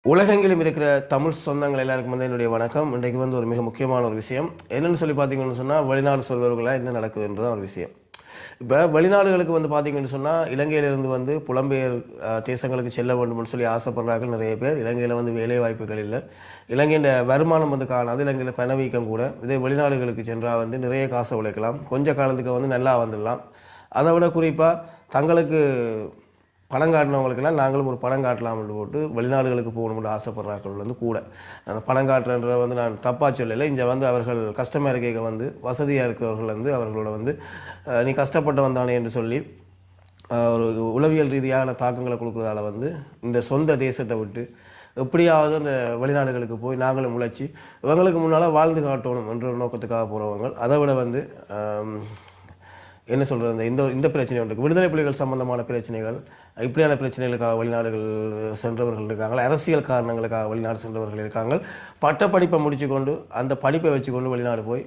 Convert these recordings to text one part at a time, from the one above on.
உலகெங்கிலும் இருக்கிற தமிழ் சொந்தங்கள் எல்லாருக்கும் வந்து என்னுடைய வணக்கம். இன்றைக்கு வந்து ஒரு மிக முக்கியமான ஒரு விஷயம். என்னன்னு சொல்லி பார்த்தீங்கன்னு சொன்னா, வெளிநாடு சொல்பவர்களா என்ன நடக்குதுன்றது தான் ஒரு விஷயம். இப்ப வெளிநாடுகளுக்கு வந்து பார்த்தீங்கன்னு சொன்னா, இலங்கையிலிருந்து வந்து புலம்பெயர் தேசங்களுக்கு செல்ல வேண்டும்னு சொல்லி ஆசைப்படுறார்கள் நிறைய பேர். இலங்கையில வந்து வேலை வாய்ப்புகள் இல்ல. இலங்கையின் வருமானம் வந்து காணாது. இலங்கையில பணவீக்கம் கூட. இதே வெளிநாடுகளுக்கு சென்றா வந்து நிறைய காசை உழைக்கலாம். கொஞ்ச காலத்துக்கு வந்து நல்லா வந்துடலாம். அதை விட குறிப்பா தங்களுக்கு பணம் காட்டினவங்களுக்கெல்லாம் நாங்களும் ஒரு பணம் காட்டலாம்னு போட்டு வெளிநாடுகளுக்கு போகணும்னு ஆசைப்படுறார்கள் வந்து கூட. அந்த பணம் காட்டுறன்றதை வந்து நான் தப்பாக சொல்லலை. இங்கே வந்து அவர்கள் கஸ்டமர் கேட்க வந்து வசதியாக இருக்கிறவர்கள் வந்து அவர்களோட வந்து நீ கஷ்டப்பட்டு வந்தானே என்று சொல்லி ஒரு உளவியல் ரீதியான தாக்கங்களை கொடுக்குறதால வந்து இந்த சொந்த தேசத்தை விட்டு எப்படியாவது அந்த வெளிநாடுகளுக்கு போய் நாங்களும் உழைச்சி இவங்களுக்கு முன்னால் வாழ்ந்து காட்டணும் என்ற ஒரு நோக்கத்துக்காக போகிறவங்க. அதை விட வந்து என்ன சொல்கிறது, அந்த இந்த இந்த பிரச்சனை ஒன்று விடுதலை புலிகள் சம்பந்தமான பிரச்சனைகள், இப்படியான பிரச்சனைகளுக்காக வெளிநாடுகள் சென்றவர்கள் இருக்காங்க, அரசியல் காரணங்களுக்காக வெளிநாடு சென்றவர்கள் இருக்காங்க. பட்டப்படிப்பை முடிச்சு கொண்டு அந்த படிப்பை வச்சுக்கொண்டு வெளிநாடு போய்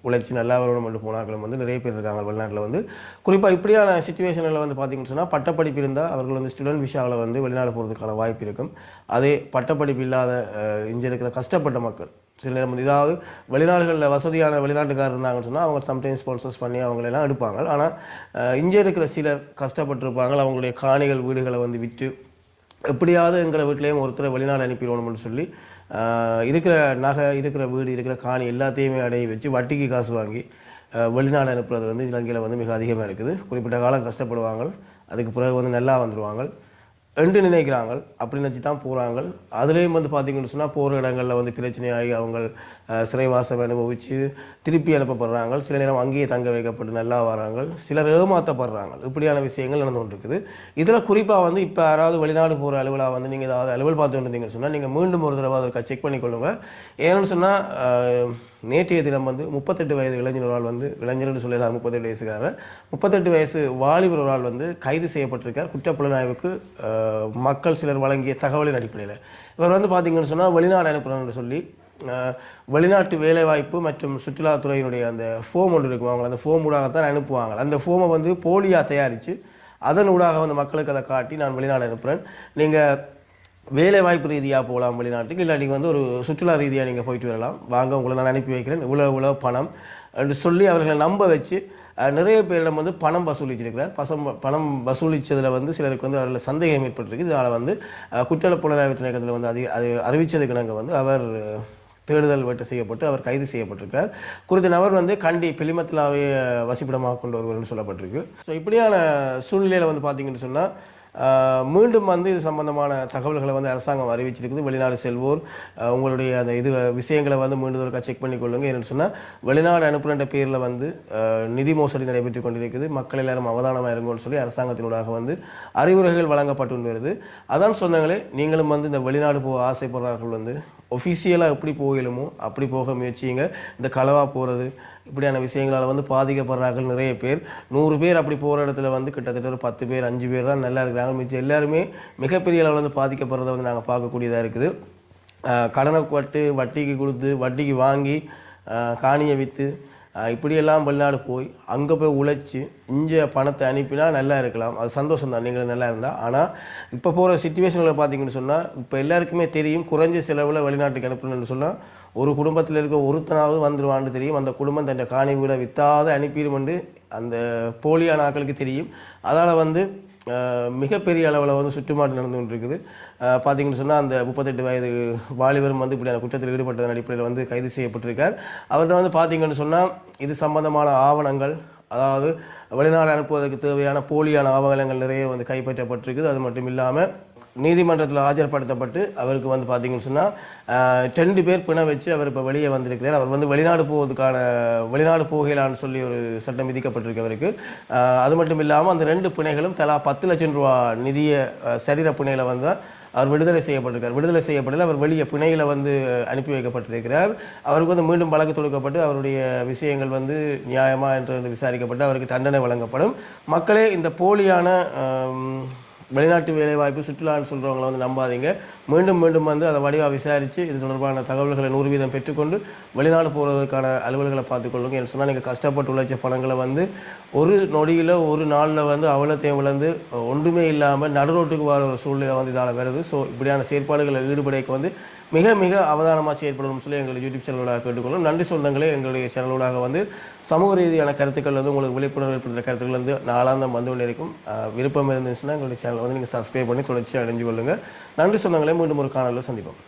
உழைச்சி நல்லா வரணும் என்று போனாக்களும் வந்து நிறைய பேர் இருக்காங்க வெளிநாட்டில் வந்து. குறிப்பாக இப்படியான சுச்சுவேஷனில் வந்து பார்த்திங்கன்னு சொன்னால் பட்டப்படிப்பு இருந்தால் அவர்கள் வந்து ஸ்டூடெண்ட் விஷயாவில் வந்து வெளிநாடு போகிறதுக்கான வாய்ப்பு இருக்கும். அதே பட்டப்படிப்பு இல்லாத இங்கே இருக்கிற கஷ்டப்பட்ட மக்கள் சில நேரம் வந்து இதாவது வெளிநாடுகளில் வசதியான வெளிநாட்டுக்காரர் இருந்தாங்கன்னு சொன்னால் அவங்க சம்டைம்ஸ் ஸ்பான்சர்ஸ் பண்ணி அவங்களெல்லாம் எடுப்பாங்க. ஆனால் இங்கே இருக்கிற சிலர் கஷ்டப்பட்டிருப்பாங்க. அவங்களுடைய காணிகள் வீடுகளை வந்து விற்று எப்படியாவது எங்களை வீட்டிலையும் ஒருத்தரை வெளிநாடு அனுப்பிடணும்னு சொல்லி இருக்கிற நகை, இருக்கிற வீடு, இருக்கிற காணி எல்லாத்தையுமே அடைய வச்சு வட்டிக்கு காசு வாங்கி வெளிநாடு அனுப்புறது வந்து இலங்கையில் வந்து மிக அதிகமாக இருக்குது. குறிப்பிட்ட காலம் கஷ்டப்படுவாங்க, அதுக்கு பிறகு வந்து நல்லா வந்துடுவாங்க என்று நினைக்கிறாங்க. அப்படி நினச்சி தான் போகிறாங்க. அதுலேயும் வந்து பார்த்திங்கன்னு சொன்னால் போகிற இடங்களில் வந்து பிரச்சனையாகி அவங்க சிறைவாசம் அனுபவித்து திருப்பி அனுப்பப்படுறாங்க. சில நேரம் அங்கேயே தங்க வைக்கப்பட்டு நல்லா வராங்க. சிலர் ஏமாற்றப்படுறாங்க. இப்படியான விஷயங்கள் நடந்து கொண்டு இருக்குது. இதில் குறிப்பாக வந்து இப்போ யாராவது வெளிநாடு போகிற அலுவலாக வந்து நீங்கள் ஏதாவது அலுவல் பார்த்துட்டு இருந்தீங்கன்னு சொன்னால் நீங்கள் மீண்டும் ஒரு தடவை அதை செக் பண்ணிக்கொள்ளுங்கள். ஏன்னு சொன்னால் நேற்றைய தினம் வந்து 38 வயது இளைஞர் ஒரு ஆள் வந்து இளைஞர்னு சொல்லலாம் 38 வயசுக்காரர் 38 வயசு வாலிபர் ஒரு ஆள் வந்து கைது செய்யப்பட்டிருக்கார். குற்றப்புலனாய்வுக்கு மக்கள் சிலர் வழங்கிய தகவலின் அடிப்படையில். இவர் வந்து பார்த்திங்கன்னு சொன்னால் வெளிநாடு அனுப்புகிறோன்னு சொல்லி வெளிநாட்டு வேலைவாய்ப்பு மற்றும் சுற்றுலாத்துறையினுடைய அந்த ஃபோம் ஒன்று இருக்கும். அவங்க அந்த ஃபோம் ஊடாகத்தான் அனுப்புவாங்க. அந்த ஃபோமை வந்து போலியாக தயாரித்து அதன் ஊடாக வந்து மக்களுக்கு அதை காட்டி நான் வெளிநாடு அனுப்புகிறேன், நீங்கள் வேலை வாய்ப்பு ரீதியாக போகலாம் வெளிநாட்டுக்கு, இல்லை நீங்கள் வந்து ஒரு சுற்றுலா ரீதியாக நீங்கள் போயிட்டு வரலாம், வாங்க உங்களை நான் அனுப்பி வைக்கிறேன், இவ்வளோ பணம் என்று சொல்லி அவர்களை நம்ப வச்சு நிறைய பேரிடம் வந்து பணம் வசூலிச்சிருக்கிறார். பணம் வசூலித்ததில் வந்து சிலருக்கு வந்து அவர்கள் சந்தேகம் ஏற்பட்டிருக்கு. இதனால் வந்து குற்றப்புலனாய்வு திணைக்களத்தில் வந்து அது அறிவித்ததுக்கு நாங்கள் வந்து அவர் தேடுதல் வேட்டை செய்யப்பட்டு அவர் கைது செய்யப்பட்டிருக்கார். குறித்த நபர் வந்து கண்டி பிலிமத்திலாவே வசிப்பிடமாக கொண்டு வருவர்னு சொல்லப்பட்டிருக்கு. ஸோ இப்படியான சூழ்நிலையில் வந்து பார்த்திங்கன்னு சொன்னால் மீண்டும் வந்து இது சம்பந்தமான தகவல்களை வந்து அரசாங்கம் அறிவிச்சிருக்குது. வெளிநாடு செல்வோர் உங்களுடைய அந்த இது விஷயங்களை வந்து மீண்டும் ஒருக்கா செக் பண்ணிக்கொள்ளுங்க. என்னென்னு சொன்னால் வெளிநாடு அனுப்புகின்ற பேரில் வந்து நிதி மோசடி நடைபெற்று கொண்டிருக்குது, மக்கள் எல்லாரும் அவதானமாக இருங்கன்னு சொல்லி அரசாங்கத்தினூடாக வந்து அறிவுரைகள் வழங்கப்பட்டு வருது. அதான் சொந்தங்களே, நீங்களும் வந்து இந்த வெளிநாடு போக ஆசைப்படுறார்கள் வந்து ஒஃபிஷியலாக எப்படி போகலுமோ அப்படி போக முயற்சிங்க. இந்த களவாக போகிறது இப்படியான விஷயங்களால் வந்து பாதிக்கப்படுறார்கள் நிறைய பேர். 100 பேர் அப்படி போகிற இடத்துல வந்து கிட்டத்தட்ட ஒரு 10 பேர் 5 பேர் தான் நல்லா இருக்கிறாங்க. மிச்சம் எல்லாருமே மிகப்பெரிய அளவில் வந்து பாதிக்கப்படுறதை வந்து நாங்கள் பார்க்கக்கூடியதாக இருக்குது. கடனை பட்டு வட்டிக்கு கொடுத்து வட்டிக்கு வாங்கி காணியை விற்று இப்படியெல்லாம் வெளிநாடு போய் அங்கே போய் உழைச்சி இங்கே பணத்தை அனுப்பினா நல்லா இருக்கலாம், அது சந்தோஷம் தான் நீங்களும் நல்லா இருந்தால். ஆனால் இப்போ போகிற சிச்சுவேஷனில் பார்த்தீங்கன்னு சொன்னால் இப்போ எல்லாருக்குமே தெரியும், குறைஞ்ச செலவில் வெளிநாட்டுக்கு அனுப்பணும்னு சொன்னால் ஒரு குடும்பத்தில் இருக்க ஒருத்தனாவது வந்துடுவான்னு தெரியும். அந்த குடும்பம் தன் காணி வீட விற்றாத அனுப்பிடுமென்று அந்த போலியான ஆட்களுக்கு தெரியும். அதால் வந்து மிகப்பெரிய அளவில் வந்து சுற்றுமாட்டு நடந்து கொண்டு இருக்குது. பார்த்திங்கன்னு சொன்னால் அந்த 38 வயது வாலிபரும் வந்து இப்படியான குற்றத்தில் ஈடுபட்டதன் அடிப்படையில் வந்து கைது செய்யப்பட்டிருக்கார். அவர்கிட்ட வந்து பார்த்திங்கன்னு சொன்னால் இது சம்பந்தமான ஆவணங்கள், அதாவது வெளிநாடு அனுப்புவதற்கு தேவையான போலியான ஆவணங்கள் நிறைய வந்து கைப்பற்றப்பட்டிருக்குது. அது மட்டும் இல்லாமல் நீதிமன்றத்தில் ஆஜர்படுத்தப்பட்டு அவருக்கு வந்து பார்த்திங்கன்னு சொன்னால் 2 பேர் பிணை வச்சு அவர் இப்போ வெளியே வந்திருக்கிறார். அவர் வந்து வெளிநாடு போகலான்னு சொல்லி ஒரு சட்டம் விதிக்கப்பட்டிருக்கு அவருக்கு. அது மட்டும் இல்லாமல் அந்த 2 பிணைகளும் தலா 10 லட்சம் ரூபா நிதிய சரீர பிணையில் வந்து அவர் விடுதலை செய்யப்பட்டிருக்கார். விடுதலை செய்யப்படல, அவர் வெளியே பிணையில் வந்து அனுப்பி வைக்கப்பட்டிருக்கிறார். அவருக்கு வந்து மீண்டும் வழக்கு தொடுக்கப்பட்டு அவருடைய விஷயங்கள் வந்து நியாயமாக என்று விசாரிக்கப்பட்டு அவருக்கு தண்டனை வழங்கப்படும். மக்களே, இந்த போலியான வெளிநாட்டு வேலைவாய்ப்பு சுற்றுலான்னு சொல்கிறவங்கள வந்து நம்பாதீங்க. மீண்டும் மீண்டும் வந்து அதை வடிவாக விசாரித்து இது தொடர்பான தகவல்களை 100% பெற்றுக்கொண்டு வெளிநாடு போகிறதுக்கான அலுவல்களை பார்த்துக்கொள்ளுங்க. ஏன்னு சொன்னால் நீங்கள் கஷ்டப்பட்டு உழைச்ச பணங்களை வந்து ஒரு நொடியில் ஒரு நாளில் வந்து அவலத்தையும் விழுந்து ஒன்றுமே இல்லாமல் நடுரோட்டுக்கு வர ஒரு சூழ்நிலை வந்து இதால் வருது. ஸோ இப்படியான செயற்பாடுகளில் ஈடுபடைக்கு வந்து மிக மிக அவதானமாக செயற்படணும்னு சொல்லி எங்களுடைய யூடியூப் சேனலோட கேட்டுக்கொள்ளும். நன்றி சொந்தங்களே, எங்களுடைய சேனலோடாக வந்து சமூக ரீதியான கருத்துக்கள் வந்து உங்களுக்கு விழிப்புணர்வு ஏற்படுத்துகிற கருத்துக்கள் வந்து நாளாந்தம் வந்து கொண்டு இருக்கும். விருப்பம் இருந்துச்சுன்னா எங்களுடைய சேனலை வந்து நீங்கள் சப்ஸ்கிரைப் பண்ணி தொடர்ச்சி அடைஞ்சு கொள்ளுங்கள். நன்றி சொந்தங்களே, மீண்டும் ஒரு காணொலியில் சந்திப்போம்.